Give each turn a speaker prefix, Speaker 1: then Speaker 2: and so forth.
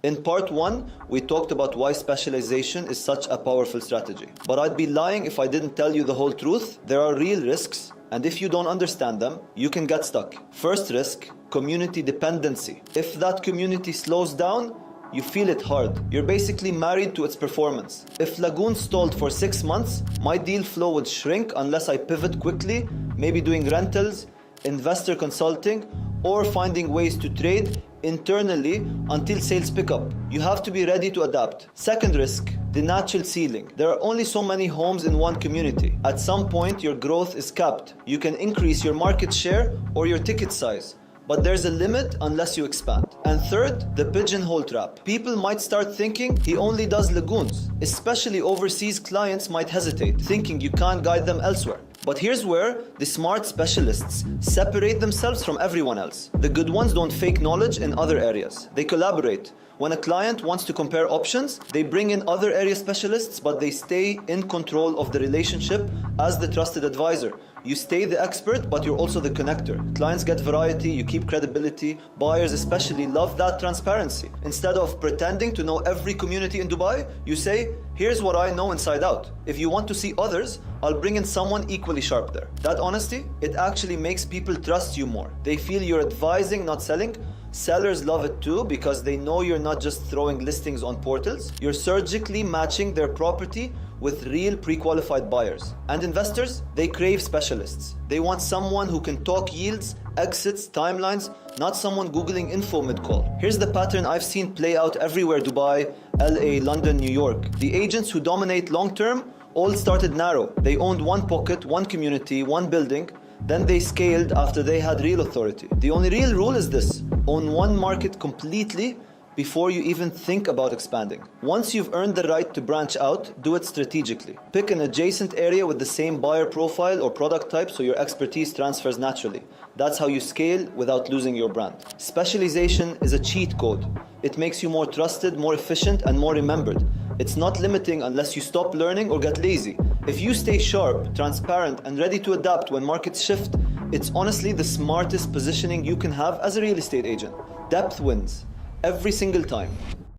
Speaker 1: In part 1, we talked about why specialization is such a powerful strategy. But I'd be lying if I didn't tell you the whole truth. There are real risks, and if you don't understand them, you can get stuck. First risk, community dependency. If that community slows down, you feel it hard. You're basically married to its performance. If Lagoon stalled for 6 months, my deal flow would shrink unless I pivot quickly, maybe doing rentals, investor consulting, or finding ways to trade internally until sales pick up. You have to be ready to adapt. Second risk, the natural ceiling. There are only so many homes in one community. At some point, your growth is capped. You can increase your market share or your ticket size, but there's a limit unless you expand. And third, the pigeonhole trap. People might start thinking he only does lagoons. Especially overseas clients might hesitate, thinking you can't guide them elsewhere. But here's where the smart specialists separate themselves from everyone else. The good ones don't fake knowledge in other areas. They collaborate. When a client wants to compare options, they bring in other area specialists, but they stay in control of the relationship as the trusted advisor. You stay the expert, but you're also the connector. Clients get variety, you keep credibility. Buyers especially love that transparency. Instead of pretending to know every community in Dubai, you say, here's what I know inside out. If you want to see others, I'll bring in someone equally sharp there. That honesty, it actually makes people trust you more. They feel you're advising, not selling. Sellers love it too because they know you're not just throwing listings on portals. You're surgically matching their property with real pre-qualified buyers. And investors, they crave specialists. They want someone who can talk yields, exits, timelines, not someone Googling info mid-call. Here's the pattern I've seen play out everywhere: Dubai, LA, London, New York. The agents who dominate long-term all started narrow. They owned one pocket, one community, one building. Then they scaled after they had real authority. The only real rule is this: own one market completely before you even think about expanding. Once you've earned the right to branch out, do it strategically. Pick an adjacent area with the same buyer profile or product type so your expertise transfers naturally. That's how you scale without losing your brand. Specialization is a cheat code. It makes you more trusted, more efficient, and more remembered. It's not limiting unless you stop learning or get lazy. If you stay sharp, transparent, and ready to adapt when markets shift, it's honestly the smartest positioning you can have as a real estate agent. Depth wins every single time.